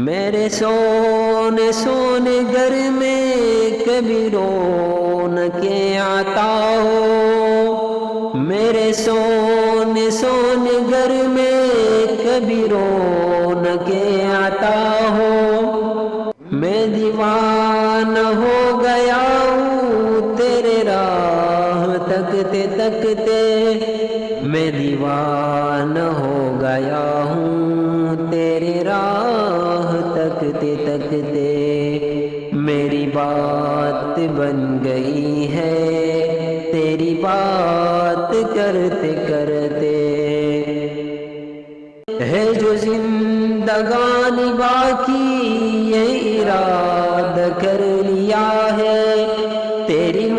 میرے سونے سونے گھر میں کبھی رونقیں عطا ہو، میرے سونے سونے گھر میں کبھی رونقیں عطا ہو، میں دیوانہ ہو گیا ہوں تیرے راہ تکتے تکتے، میں دیوانہ ہو گیا ہوں تیرے راہ تکتے تکتے، میری بات بن گئی ہے تیری بات کرتے کرتے، ہے جو زندگانی باقی یہ ارادہ کر لیا ہے تیری